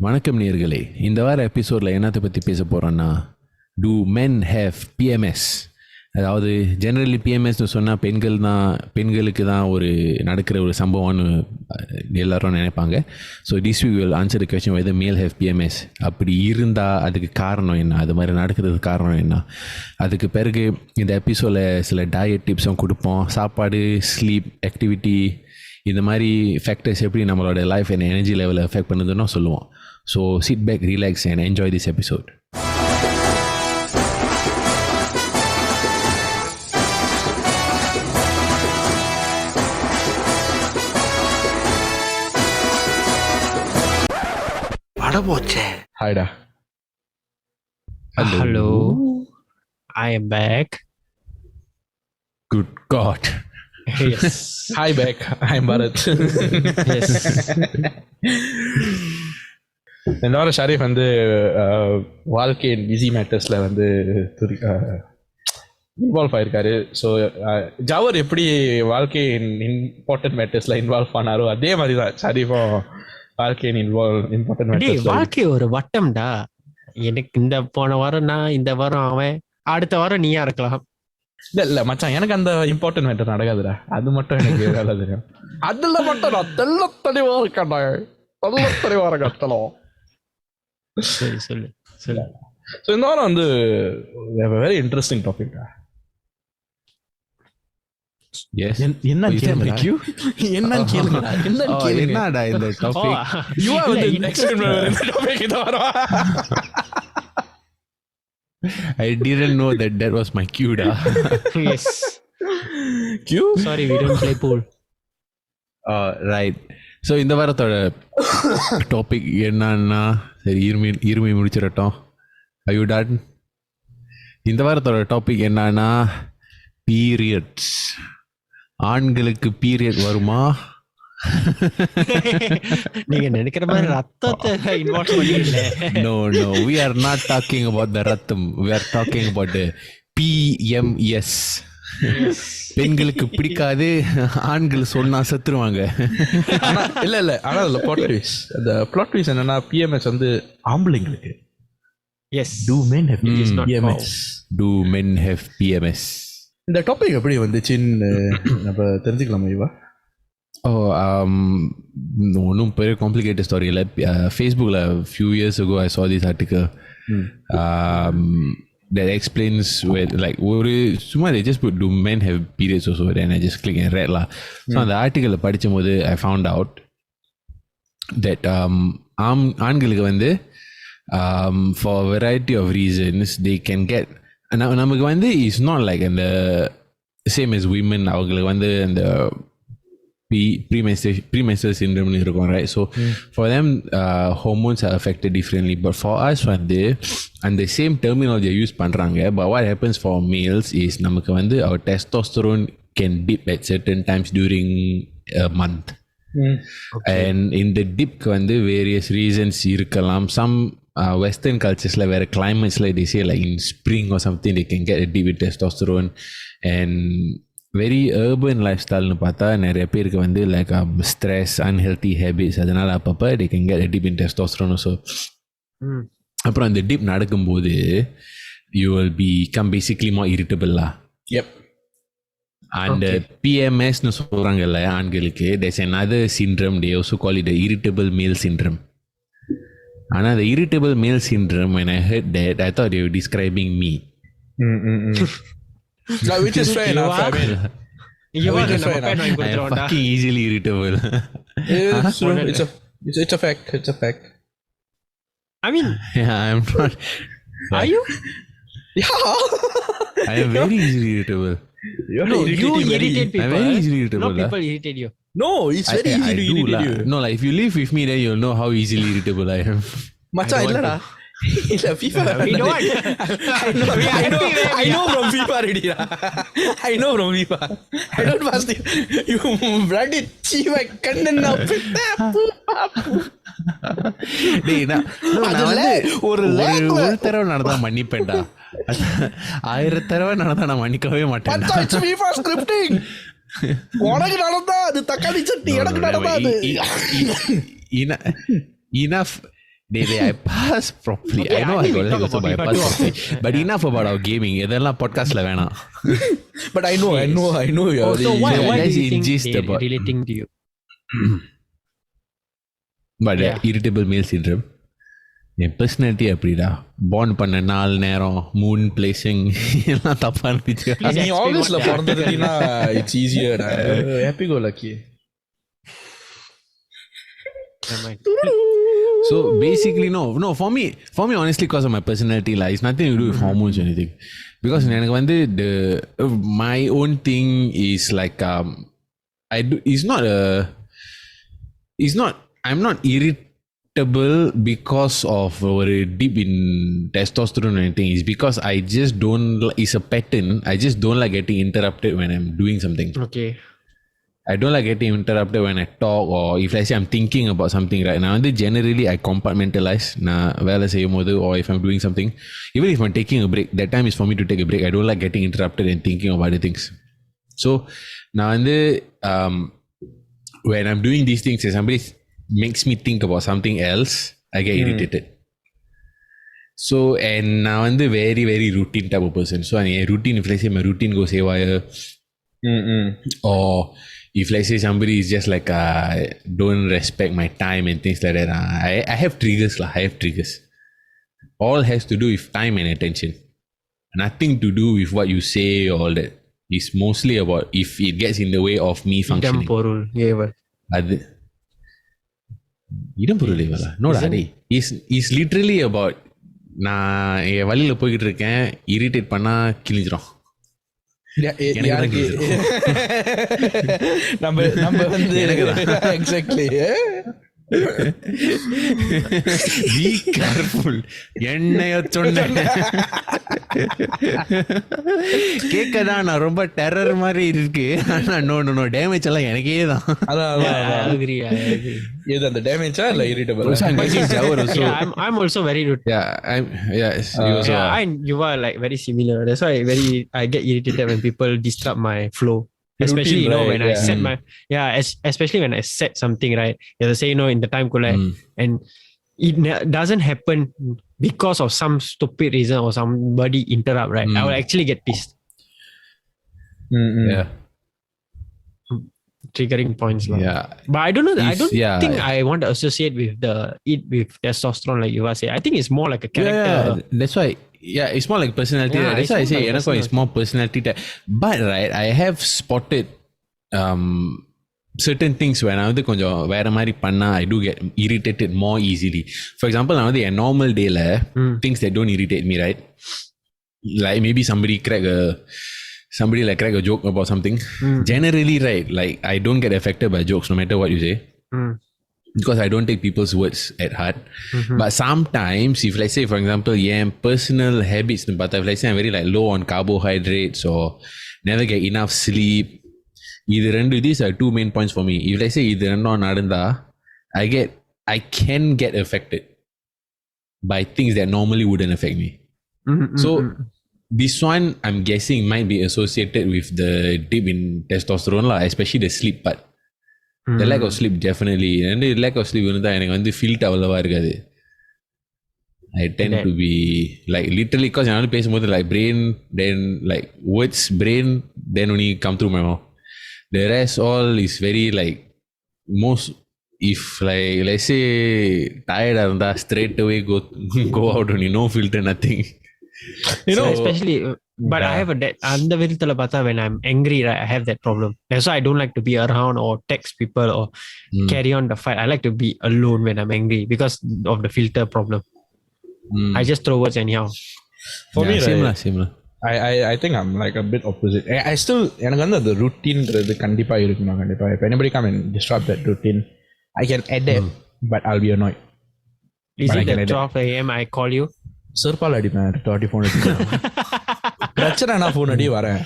வணக்கம் நேயர்களே. இந்த வார எபிசோடில் என்னத்தை பற்றி பேச போகிறோன்னா, டூ மென் ஹேவ் பிஎம்எஸ்? அதாவது ஜெனரலி பிஎம்எஸ்னு சொன்னால் பெண்களுக்கு தான் ஒரு நடக்கிற ஒரு சம்பவம்னு எல்லோரும் நினைப்பாங்க. So this we will answer the question whether male have PMS. அப்படி இருந்தால் அதுக்கு காரணம் என்ன, அது மாதிரி நடக்கிறதுக்கு காரணம் என்ன? அதுக்கு பிறகு இந்த எபிசோடில் சில டயட் டிப்ஸும் கொடுப்போம். சாப்பாடு, ஸ்லீப், ஆக்டிவிட்டி, இந்த மாதிரி ஃபேக்டர்ஸ் எப்படி நம்மளோட லைஃப் அண்ட் எனர்ஜி லெவலை அஃபெக்ட் பண்ணுதுன்னு சொல்லுவோம். So sit back, relax and enjoy this episode. ஹாய்டா. Hello. I am back. Good God. Yes. Hi back. I'm Bharat. Yes. என்னோட ஷரீஃப் வந்து வாழ்க்கையின் பிஸி மேட்டர்ஸில் வந்து இன்வால்வ் ஆயிருக்காரு. ஸோ ஜவர் எப்படி வாழ்க்கையின் இம்பார்ட்டன்ட் மேட்டர்ஸில் இன்வால்வ் ஆனாரோ அதே மாதிரி தான் ஷரீஃபும் வாழ்க்கையின் இம்பார்ட்டன்ட் மேட்டர்ஸ். வாழ்க்கை ஒரு வட்டம்டா. எனக்கு இந்த போன வாரம் நான், இந்த வாரம் அவன், அடுத்த வாரம் நீயா இருக்கலாம். இல்ல மச்சான், எனக்கு அந்த இம்பார்ட்டன்ட் மேட்டர் நடக்காதுடா. அது மட்டும் எனக்கு வேலை தெரியும். அதுல மட்டும் நான் தெள்ள தெளிவா இருக்கேன்டா. தெள்ள தெளிவா இருக்கணும். சரி, சொல்லு. ஸோ இந்த வாரம் வந்து வெரி இன்ட்ரெஸ்டிங் டாபிக். என்னடா இந்த topic? I didn't know that was my cue da. Yes. Cue? Sorry, we don't play pool. Right. So இந்த வாரத்தோட டாபிக் என்னன்னா, சரி இருமை முடிச்சிடட்டும். Are you done? இந்த வாரத்தோட டாபிக் என்னன்னா, பீரியட்ஸ். ஆண்களுக்கு பீரியட் வருமா? நீங்க நினைக்கிற மாதிரி ரத்தத்தை involve பண்ணிடல. No, we are not talking about the ரத்தம். We are talking about the PMS. பெண்களுக்கு பிடிக்காது, ஆண்கள் சொன்னா செத்துருவாங்க. இல்ல ஆனா அதுல பிளாட் ட்விஸ்ட் என்னன்னா, பிஎம்எஸ் வந்து ஆம்பளைங்களுக்கு. Yes. Do men have PMS? Do men have PMS? இந்த டாபிக் எப்படி வந்துச்சுன்னு நம்ம தெரிஞ்சுக்கலாமா இவா? ஒன்றும் பெரிய காம்ப்ளிகேட்டட் ஸ்டோரி இல்லை. ஃபேஸ்புக்கில் few years ago I saw this article that explains where, like, ஒரு சும்மா they just put do men have periods also, then I just click and read lah. So அந்த ஆர்டிக்கலில் படிக்கும் போது I found out that ஆண்களுக்கு வந்து for a variety of reasons they can get, நமக்கு வந்து is not like அந்த same as women. அவங்களுக்கு வந்து அந்த premenstrual syndrome இருக்கும், right? So for them hormones are affected differently, but for us வந்து அந்த same terminology use பண்றாங்க. But what happens for males is நமக்கு வந்து our testosterone can dip at certain times during a month. And in the dip வந்து various reasons இருக்கலாம். Some western culturesல வேற climatesல they say like in spring or something they can get a dip with testosterone. And very urban லைஃப்ஸ்டைல்னு பார்த்தா நிறைய பேருக்கு வந்து like stress, unhealthy habits, அதனால் அப்பப்போ they can get a dip in testosterone also. அப்புறம் அந்த tip நடக்கும்போது you will become basically more irritable lah. Yep. And PMSன்னு சொல்கிறாங்கல்ல ஆண்களுக்கு, there's another syndrome, they also call it the irritable male syndrome. ஆனால் the irritable male syndrome, when I heard that, I thought they were describing me. No, which is fair enough. I mean, I'm fucking easily irritable. It's true. It's a fact. It's a fact. I mean, Yeah, I'm not. are you? Yeah. I am very easily irritable. No, you irritate people. I'm very easily irritable. No, people irritate you. No, it's very easy to irritate you. No, like if you live with me, then you'll know how easily irritable I am. Macha illada. இல்ல FIFA. You know what? I know from FIFA already. I know from FIFA. I don't pass it. You bloody chiva kannna pitta. டேய் நான் வந்து ஒரு தடவை நடந்தா மன்னிப்பேன்டா. 1000 தடவை நடந்தா நான் மன்னிக்கவே மாட்டேன். It's FIFA scripting. உனக்கு நடந்தா அது தக்காளி சட்னி, எனக்கு நடந்தா அது enough I pass properly. Okay, I know I I think we got talk like also, about but I FIFA pass too properly. often. But Yeah. enough about our gaming. இதெல்லாம் podcastல வேணாம். But I know you're Oh, so why So do let's you think ingest they're about- relating to you? But Yeah. irritable male syndrome. N personality அப்படிடா bond பண்ண 4 நேரம் Moon placing எல்லாம் தப்பா இருந்துச்சு. Please நீ explain ஆகஸ்ட்ல what the பிறந்ததுன்னா it's easier. Happy go lucky. Never mind. So basically no for me honestly because of my personality like it's nothing to do with hormones or anything, because எனக்கு வந்து my own thing is like I'm not irritable because of a dip in testosterone or anything. It's because I just don't it's a pattern. I just don't like getting interrupted when I'm doing something. Okay. I don't like getting interrupted when I talk, or if let's say I'm thinking about something right now. Generally I compartmentalize வேலை செய்யும் போது, or if I'm doing something, even if I'm taking a break, that time is for me to take a break. I don't like getting interrupted and thinking of other things. So நான் when I'm doing these things, if somebody makes me think about something else, I get irritated. So and நான் very very routine type of person. So routine, if let's say my routine goes haywire, or if let's say somebody is just like don't respect my time and things like that, I have triggers lah. I have triggers. All has to do with time and attention. Nothing to do with what you say or all that. It's mostly about if it gets in the way of me functioning. இடம் பொருள் ஏவல். அது இடம் பொருள் ஏவலா? நோடா டேய். It's literally about நான் என் வழியில போய்கிட்டு இருக்கேன், இரிட்டேட் பண்ணா கிழிஞ்சிரும். நம்ம வந்து எக்ஸாக்ட்லி Be careful. என்னைய சொன்ன கேட்கதான் நான் ரொம்ப டெரர் மாதிரி இருக்கு. ஆனா நோ டேமேஜ் எல்லாம் எனக்கே தான். I agree. இது அந்த டேமேஜா இல்ல irritable? I'm also very rude. You are like very similar. That's why I get irritated when people disrupt my flow. Especially Routine, when I set my especially when I set something right. You have to say in the time and it doesn't happen because of some stupid reason or somebody interrupt, right? I will actually get pissed. Yeah. Triggering points lah. Yeah. But I don't know. I don't think I want to associate with with testosterone like you are saying. I think it's more like a character. Yeah. That's why. Yeah, it's more like personality. Yeah, that's why I say it's more personality type. But right, I have spotted certain things when I கொஞ்சம் வேற மாதிரி பண்ணா I do get irritated more easily. For example, a normal day things that don't irritate me, right? Like maybe somebody crack a joke about something. Generally, right, like I don't get affected by jokes no matter what you say. Because I don't take people's words at heart. But sometimes, if let's say, for example, personal habits, but if let's say I'm very like low on carbohydrates or never get enough sleep, these are two main points for me. If let's say I can get affected by things that normally wouldn't affect me. So this one, I'm guessing, might be associated with the dip in testosterone, especially the sleep part. The lack of sleep, definitely. And the lack of sleep எனக்கு field அவ்வளவா இருக்காது. I tend to be like literally, because I only பேசும்போது like brain, then like words, brain, then only come through my mouth. The rest all is very like most, if like let's say tired இருந்தா straight away go out only, no filter, nothing. Especially but I have அந்த விதத்துல பார்த்தா when I'm angry, right, I have that problem. That's why I don't like to be around or text people or carry on the fight. I like to be alone when I'm angry because of the filter problem. I just throw words anyhow. For me, same lah. I think I'm like a bit opposite. I still எனக்கு அந்த routineன்றது கண்டிப்பா இருக்குமா கண்டிப்பா. If anybody come and disrupt that routine, I can adapt, but I'll be annoyed. Is it at 12 a.m. I call you? செருப்பால் அடிப்பேன். 30 phone அடிப்பேன். பிரச்சனை நான் ஃபோன் அடி வரேன்.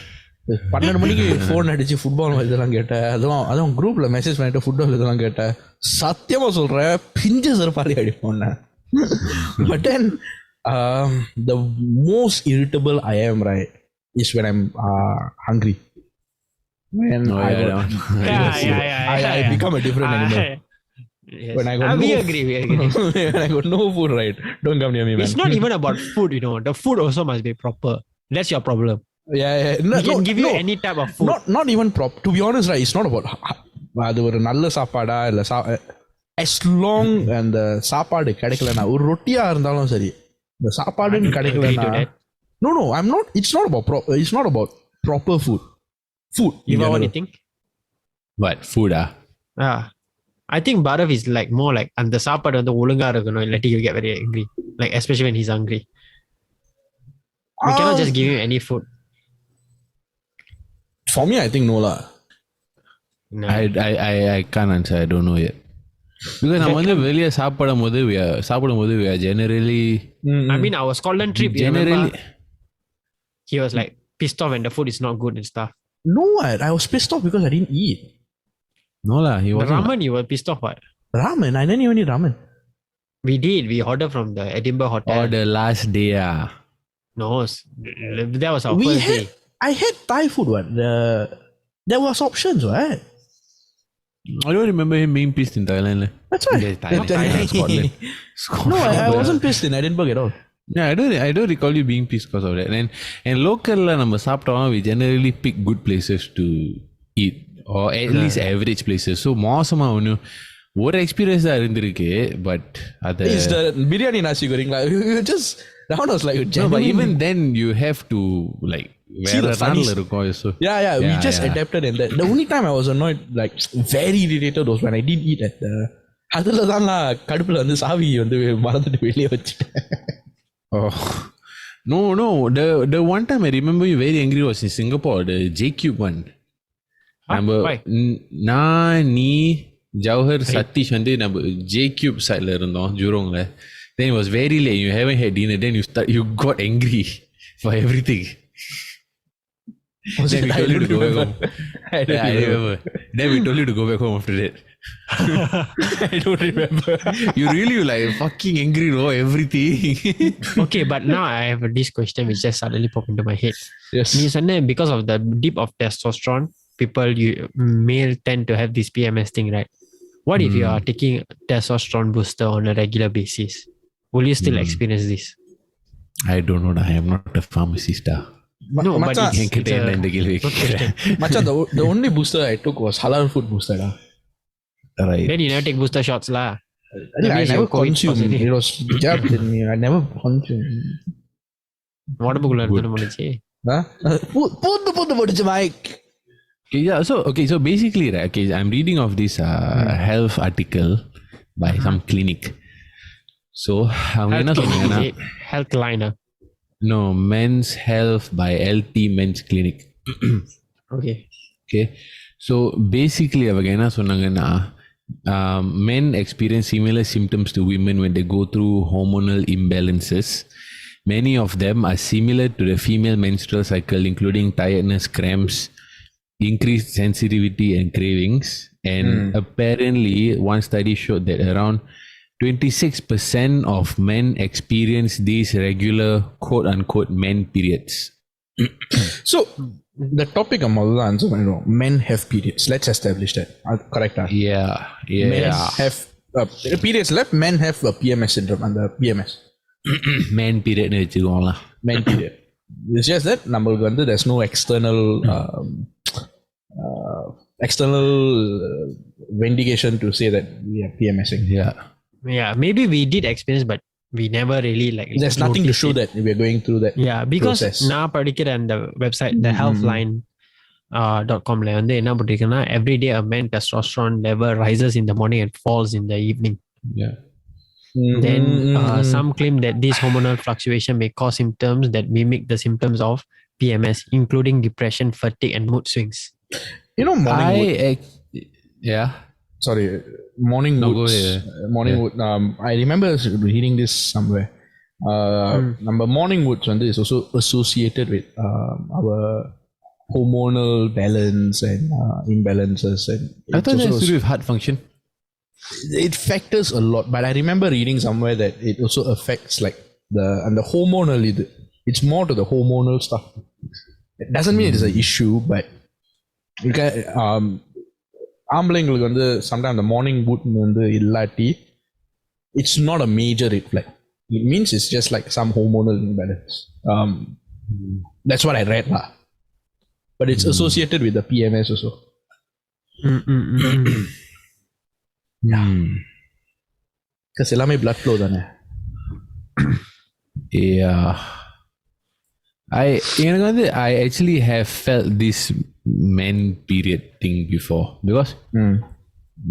12 மணிக்கு ஃபோன் அடிச்சு ஃபுட்பால் இதெல்லாம் கேட்டேன். அதுவும் குரூப்ல மெசேஜ் பண்ணிட்டு ஃபுட்பால் இதெல்லாம் கேட்டேன். சத்தியமா சொல்றேன், பிஞ்சு செருப்பாலே அடிப்போம். But then the most irritable I am, right, is when I'm hungry. When I become a different animal. Yes. When I got we no agree. We agree. when I got no food, right? Don't come near me, man. It's not even about food, The food also must be proper. That's your problem. Yeah. We can give you any type of food. Not even to be honest, right? It's not about அது ஒரு நல்ல சாப்பாடா இல்ல as long அந்த சாப்பாடு கிடைக்கலனா ஒரு ரொட்டியா இருந்தாலும் சரி இந்த சாப்பாடுன்னு கிடைக்கலனா no I'm not it's not about proper food you know anything what food I think Bharav is like more like அந்த சாப்பாடு வந்து ஒழுங்கா இருக்கணும் இல்லாட்டி you get very angry like especially when he's hungry we cannot just give him any food. For me I think no lah. No. I can't answer. I don't know yet. Because நம்ம வந்து வெளிய சாப்பிடும்போது we are generally I mean our Scotland trip generally he was like pissed off when the food is not good and stuff. No, I was pissed off because I didn't eat. No lah, he wasn't. Ramen you were pissed off what? Ramen, I didn't even eat ramen. We ordered from the Edinburgh hotel. Oh, the last day No, that was our first day. I had Thai food there was options, right? I don't remember him being pissed in Thailand. That's right. Thailand, Scotland. No, I wasn't pissed in Edinburgh at all. Yeah, I don't recall you being pissed because of that. And local நம்ம சாப்பிட்டோம் we generally pick good places to eat or at least average places. So மோசமா ஒன்னும் ஒரு experience தான் இருந்திருக்கு but அது is the biryani nasi goreng like you just that one was like no, but even then you have to like வேற நாள்ல இருக்கும் so yeah we just adapted and that the only time I was annoyed like very irritated was when I didn't eat at the அதுல தான் நான் கடுப்புல வந்து சாவி வந்து மறந்துட்டு வெளியே வச்சிட்டேன். Oh no the one time I remember you very angry was in Singapore the J-Cube one. நான் நீ ஜவஹர் சதீஷ் வந்து நம்ம J-Cube sideல இருந்தோம் ஜூரோங்ல. Then it was very late you haven't had dinner then you got angry for everything. Then we told you to go back home. I remember. Then we told you to go back home after that. I don't remember. You really like fucking angry over everything. Okay, but now I have this question which just suddenly popped into my head. Yes. Because of the dip of testosterone, male tend to have this PMS thing, right? What if you are taking testosterone booster on a regular basis? Will you still experience this? I don't know. I am not a pharmacist. No, but it's the only booster I took was halal food booster. Right. Then you never take booster shots lah. I never consumed. It was jabbed in me. I never consumed. உடம்புக்குள்ள எடுத்துட்டு முடிச்சு. போட்டு Mike. Yeah, so basically, right, okay, I'm reading of this health article by some clinic. So, health liner. No, Men's Health by LT Men's Clinic. Okay. So basically, avanga sonnanga men experience similar symptoms to women when they go through hormonal imbalances. Many of them are similar to the female menstrual cycle, including tiredness, cramps, increased sensitivity and cravings. And apparently, one study showed that around 26% of men experience these regular quote-unquote men periods. So, the topic I'm answering, men have periods. Let's establish that. Correct? Yeah. Men have periods left, men have a PMS syndrome and the PMS. Men period men period. It's just that there's no external vindication to say that we are PMSing. Yeah, maybe we did experience, but we never really like. There's nothing to show that we are going through that. Yeah, because now particular and the website, the healthline .com la வந்து என்ன போட்டிருக்குன்னா every day a man testosterone level rises in the morning and falls in the evening. Yeah. Then some claim that this hormonal fluctuation may cause symptoms that mimic the symptoms of PMS, including depression, fatigue, and mood swings. Morning wood. I remember reading this somewhere. Number morning woods is also associated with our hormonal balance and imbalances. And I thought that's to do with heart function. It factors a lot, but I remember reading somewhere that it also affects like the hormonal. It's more to the hormonal stuff. It doesn't mean it is an issue, but you can. ஆம்பளைங்களுக்கு வந்து sometimes the morning wood வந்து இல்லாட்டி it's not a major red flag. It means it's just like some hormonal imbalance. That's what I read lah. But it's associated with the PMS also. Because எல்லாமே blood flow தானே. Yeah. I actually have felt this men period thing before because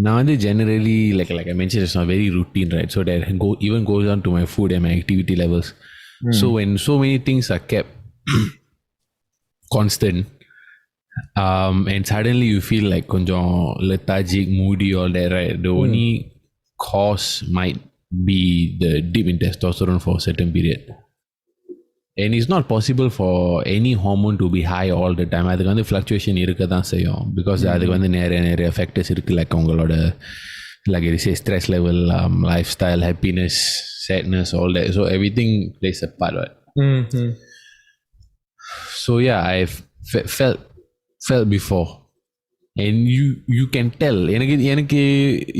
now generally like I mentioned it's not very routine, right? So that even goes down to my food and my activity levels. So when so many things are kept constant, and suddenly you feel like konjam lethargic, moody, all that, right? The only cause might be the dip in testosterone for a certain period. And it's not possible for any hormone to be high all the time. அதுக்கு வந்து fluctuation இருக்க தான் செய்யும் because அதுக்கு வந்து நிறைய factors இருக்கு like உங்களோட like you say stress level, lifestyle, happiness, sadness, all that. So everything plays a part, right? So yeah, I've felt before. And you can tell. எனக்கு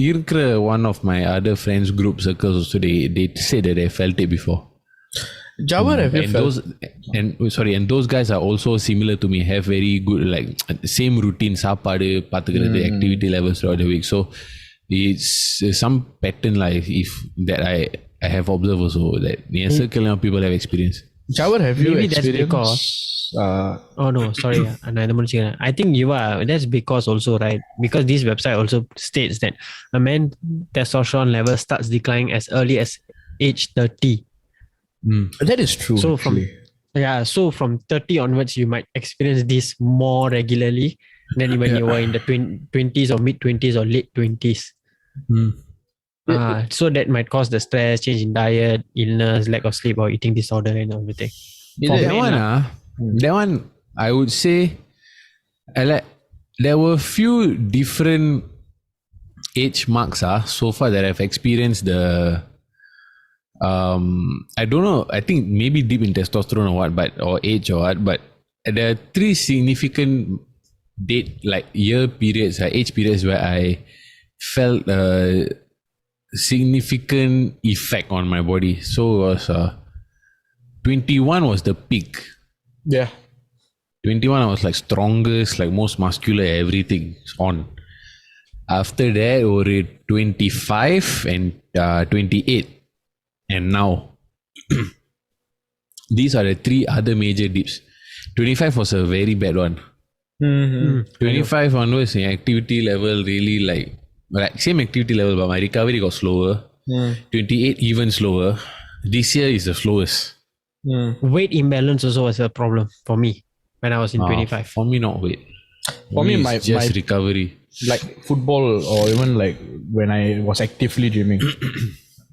இருக்கிற one of my other friends group circles also they said that they felt it before. Jawar, have you felt? And those guys are also similar to me, have very good like same routine, சாப்பாடு பாத்துக்கிறது, activity levels throughout the week. So it's some pattern like if that I have observed also that in a circle of people have experienced. Jawar, have you Maybe that's experienced? Oh no, sorry. I think that's because also, right? Because this website also states that a man's testosterone level starts declining as early as age 30. That is true. So actually. from 30 onwards, you might experience this more regularly than when you were in the 20s or mid 20s or late 20s. So that might cause the stress, change in diet, illness, lack of sleep, or eating disorder and everything. That one, I would say, there were few different age marks so far that I've experienced the. I don't know. I think maybe deep in testosterone or what, or age or what. But there are 3 significant age periods where I felt a significant effect on my body. So it was 21 was the peak. Yeah. 21 I was like strongest, like most muscular, everything on. After that, over 25 and 28. And now, these are the 3 other major dips. 25 was a very bad one. 25 onwards, my activity level really like same activity level, but my recovery got slower. 28 even slower. This year is the slowest. Weight imbalance also was a problem for me when I was in 25. For me, not weight. For me, it's just recovery. Like football or even like when I was actively gymming.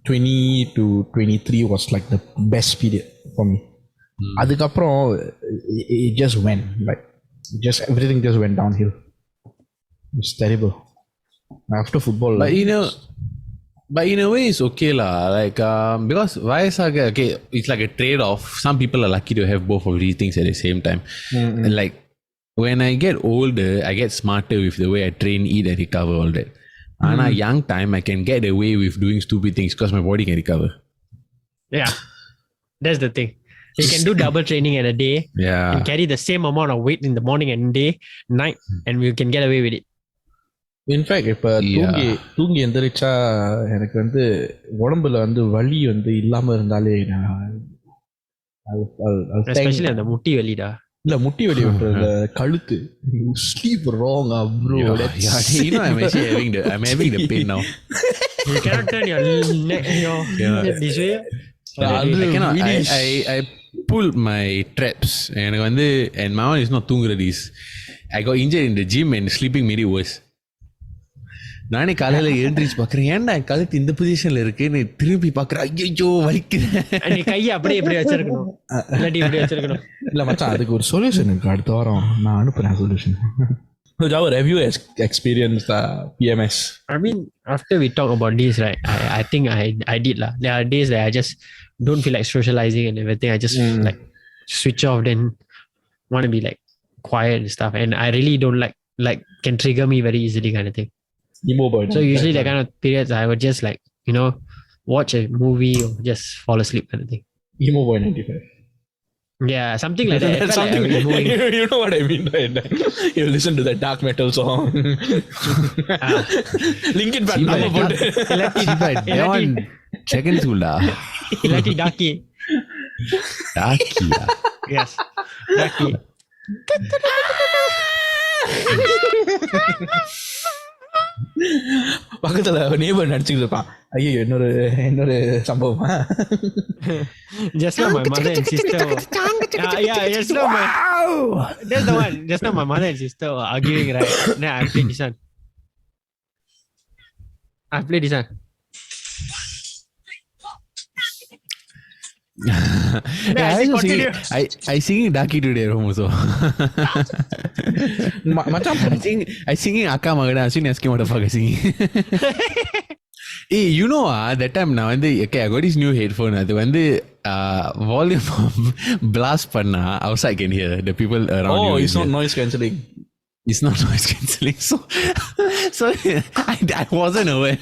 20 to 23 was like the best period for me. அதுக்கப்புறம் it just went like everything just went downhill. It's terrible. After football, but in a way it's okay lah. Like because vayasaga, okay, it's like a trade-off. Some people are lucky to have both of these things at the same time. And like when I get older, I get smarter with the way I train, eat, and recover all that. And at young time, I can get away with doing stupid things because my body can recover. Yeah, that's the thing. You can do double training in a day. Yeah. And carry the same amount of weight in the morning and night, and you can get away with it. In fact இப்போ தூங்கி எந்திரிச்சா எனக்கு வந்து உடம்புல வந்து வலி வந்து இல்லாம இருந்தாலே எஸ்பெஷலி அந்த முட்டி வலிடா. இல்ல முட்டி வலி விட்டுறது கழுத்து. You sleep wrong, bro. I'm having the pain now. You cannot turn your neck this way. I pull my traps and my one is not tungradis. I got injured in the gym and sleeping made it worse. நானே காலையில எழுந்திரிச்சு பாக்குறேன், ஏன்டா கழுத்து இந்த பொசிஷன்ல இருக்குன்னு திரும்பி பாக்குறேன், ஐயோ வலிக்குது. நீ கையை அப்படியே இப்படி வச்சிருக்கணும், இல்லாட்டி இப்படி வச்சிருக்கணும். இல்ல மச்சான், அதுக்கு ஒரு சொல்யூஷன் இருக்கு, அடுத்த வாரம் நான் அனுப்புறேன் solution. So Jawar, have you experienced PMS? I mean, after we talk about this, right, I think I did lah. There are days that I just don't feel like socializing and everything. I just like switch off, then want to be like quiet and stuff. And I really don't like can trigger me very easily kind of thing. Emo boy. So usually that kind of periods I would just like, watch a movie or just fall asleep kind of thing. Emo boy 95. Yeah, something like that. I felt like I was moving. You know what I mean, right? You listen to that dark metal song. Linkin Park. Second Sula. Ilati Daki. Dakia. Yes. Daki. பக்கத்துல neighbour நடிச்சுக்கிட்டு இருப்பான். ஐயோ இன்னொரு சம்பவமா. Just now my mother and sister just now that's the one. Just now my mother and sister were arguing, right? Then I played this one. I singing Daki today also. I singing Akka Magada. I asking what the fuck I singing. Hey, that time now okay, I got this new headphone. அது வந்து volume blast பண்ணா outside can hear the people around you. It's not noise cancelling. It's not noise cancelling. So I wasn't aware.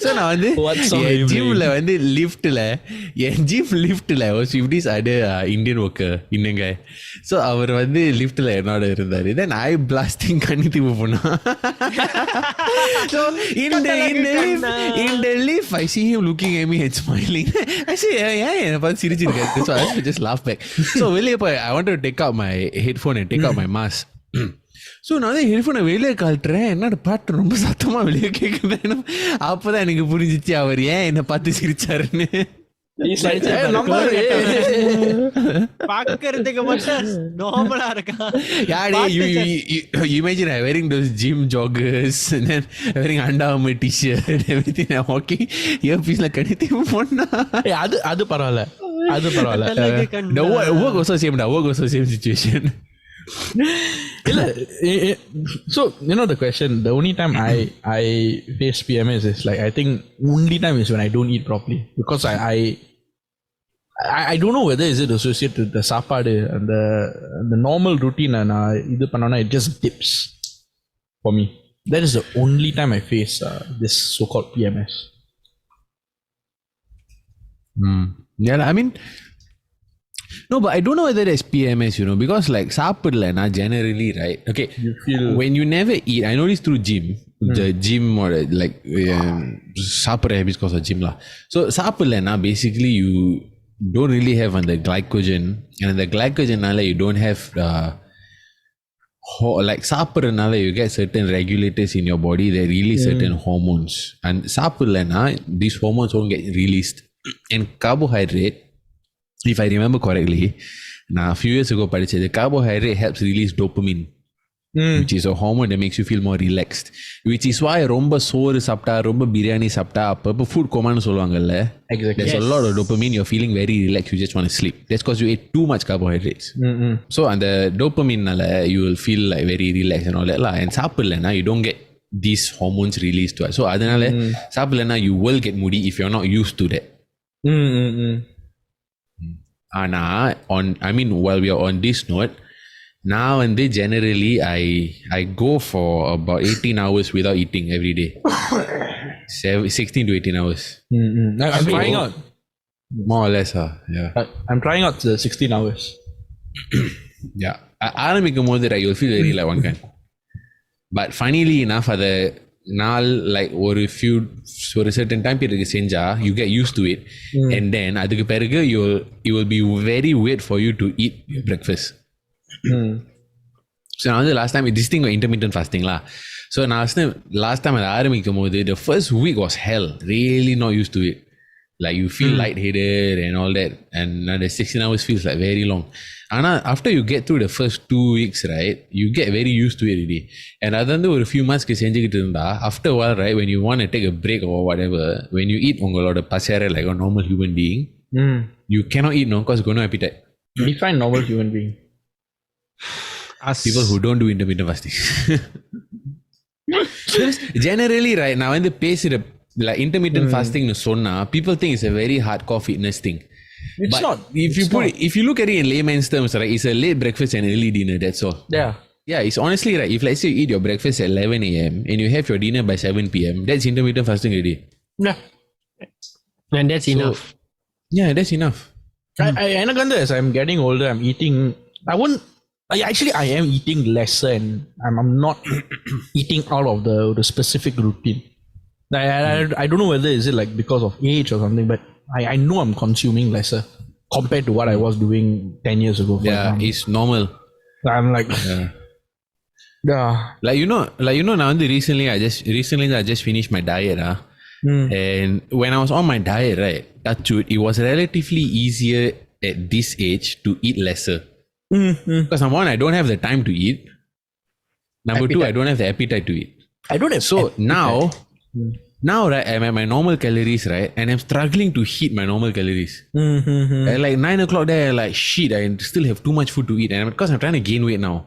So நான் வந்து ஜிம்ல வந்து லிஃப்ட்ல was with this other Indian worker Indian guy. So அவர் வந்து லிஃப்ட்ல என்னோட இருந்தாரு. Then I blasting கண்ணித்திப்பு போனா. So in the lift I see him looking at me and smiling. I say என்ன பார்த்து சிரிச்சிருக்காரு. So I just laugh back. So வெளியே போய் I wanted to take out my headphone and take out my mask. So நான் வந்து ஹெட்ஃபோனை வெளியே கழட்டுறேன். என்னோட பாட்டு ரொம்ப சத்தமா வெளியே கேட்குறேன். அப்பதான் எனக்கு புரிஞ்சிச்சு அவர் ஏன் என்னை பார்த்து சிரிச்சாருன்னு. பாக்குறதுக்கு மட்டும் நார்மலா இருக்கா. You imagine I wearing those gym joggers and then wearing Under Armour t-shirt and everything. I'm walking earpiece like கணித்தி போனா அது பரவாயில்ல. The work also same situation. So the question, the only time I face PMS is like I think only time is when I don't eat properly, because I don't know whether is it associated with the சாப்பாடு and the normal routine and இது பண்ணனா it just dips for me. That is the only time I face this so-called PMS. Yeah, I mean, no, but I don't know whether it's PMS, because like சாப்பிடலனா generally, right? Okay, you feel when you never eat, I know this through gym, the gym or like சாப்பிடுற habits cause of gym lah. So சாப்பிடலனா basically you don't really have the glycogen, and the glycogen nala you don't have like சாப்பிடுறனால you get certain regulators in your body that release certain hormones, and சாப்பிடலனா these hormones won't get released. And carbohydrate, if I remember correctly, a few years ago படிச்சது, carbohydrate helps release dopamine, which is a hormone that makes you feel more relaxed, which is why ரொம்ப சோறு சாப்பிட்டா ரொம்ப பிரியாணி சாப்பிட்டா அப்பப்போ food comaன்னு சொல்லுவாங்கல்ல. Exactly. There's a lot of dopamine, you're feeling very relaxed, you just want to sleep. That's because you ate too much carbohydrates. So அந்த dopamine நால you will feel like very relaxed and all that lah. And சாப்பிடலனா you don't get these hormones released to us. So அதனால சாப்பிடலனா you will get moody if you're not used to that. While we are on this note, now and then generally I go for about 18 hours without eating every day. 16 to 18 hours. I'm trying out. More or less, yeah. I'm trying out the 16 hours. Yeah. ஆரம்பிக்கும் போது you'll feel very like one kind. But funnily enough, the நாள் like ஒரு certain time period செஞ்சா you get used to it, and then அதுக்கு பிறகு it will be very weird for you to eat your breakfast. So நான் வந்து last time this thing was intermittent fasting lah. So நான் last time அதை ஆரம்பிக்கும் போது the first week was hell, really not used to it. Like you feel lightheaded and all that, and the 16 hours feels like very long. And after you get through the first 2 weeks, right, you get very used to it already. And other than ஒரு few months செஞ்சுக்கிட்டு இருந்தா, after a while, right, when you want to take a break or whatever, when you eat உங்களோட பசியார like a normal human being, you cannot eat because you got no appetite. Define normal human being. People who don't do intermittent fasting. Generally, right, நான் வந்து பேசுற like intermittent fasting னு சொன்னா, people think it's a very hardcore fitness thing. It's but not. If you look at it in layman's terms, right, it's a late breakfast and early dinner, that's all. Yeah. Yeah, it's honestly right. If let's say you eat your breakfast at 11 a.m. and you have your dinner by 7 p.m., that's intermittent fasting already. Yeah. And that's enough. Yeah, that's enough. எனக்கு வந்து as I'm getting older, I'm eating. I am eating lesser, and I'm not eating out of the specific routine. I don't know whether is it like because of age or something, but I know I'm consuming lesser compared to what I was doing 10 years ago. Yeah, it's normal. I'm like, yeah. Like you know, now recently I just finished my diet, and when I was on my diet, right, it was relatively easier at this age to eat lesser. Because number one, I don't have the time to eat. Number two, I don't have the appetite to eat. I don't have. So now, right, I'm at my normal calories, right, and I'm struggling to hit my normal calories. At like 9 o'clock there, like shit, I still have too much food to eat, and because I'm trying to gain weight now.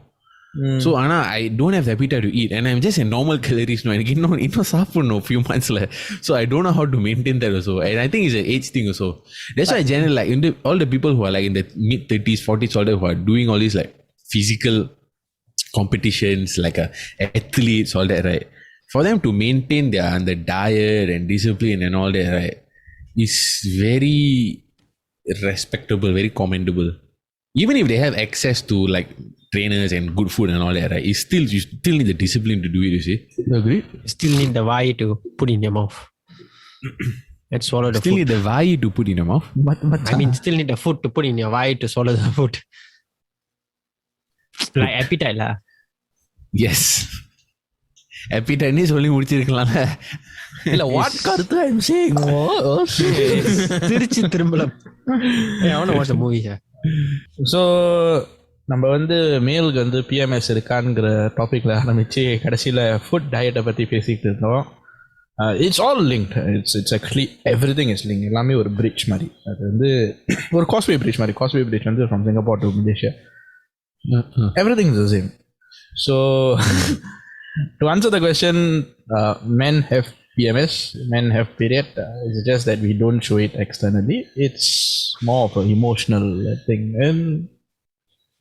So Anna, I don't have the appetite to eat, and I'm just at normal calories now. And no few months left. So I don't know how to maintain that also. And I think it's an age thing also. That's why generally like all the people who are like in the mid 30s, 40s, all that who are doing all these like physical competitions, like athletes, all that, right? For them to maintain their diet and discipline and all that, right, is very respectable, very commendable. Even if they have access to like trainers and good food and all that, right, you still need the discipline to do it, you see. Agree? Still need the vai to put in your mouth. And swallow the Still food. need the vai to put in your mouth. But I mean, still need the food to put in your vai to swallow the food. Like appetite lah. Yes. Appetite ni சொல்லி முடிச்சிருக்கலாம்ல. இல்ல what கருத்து I'm saying. Trichy திரும்பலம். Hey, I want to watch the movie here. So நம்ம வந்து மேலுக்கு வந்து PMS இருக்கான்ங்கிற டாபிக்ல ஆரம்பிச்சு கடைசியில் ஃபுட் டயட்டை பற்றி பேசிக்கிட்டு இருந்தோம். It's all linked. It's actually everything is link. எல்லாமே ஒரு பிரிட்ஜ் மாதிரி. அது வந்து ஒரு காஸ்வே பிரிட்ஜ் மாதிரி. காஸ்வே பிரிட்ஜ் வந்து from Singapore to Malaysia. Everything is the same. So to answer the question, men have PMS, men have period. It's just that we don't show it externally. It's more of an emotional thing, and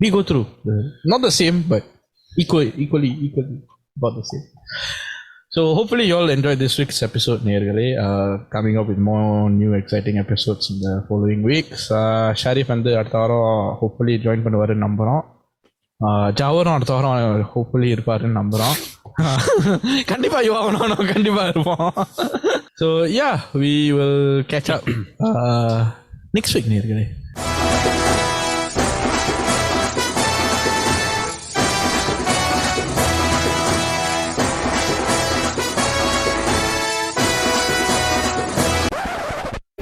we go through not the same, but equally about the same. So hopefully you all enjoyed this week's episode. Nearly coming up with more new exciting episodes in the following weeks. Sharif and அடுத்த வாரம் hopefully join பண்ணுவாரு நம்புறோம். ஜாவரும் அடுத்த வாரம் hopefully இருப்பாருன்னு நம்புறோம். கண்டிப்பா யுவாவனும் கண்டிப்பா இருப்போம். So yeah, we will catch up next week நேயர்களே.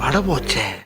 அட போச்சே.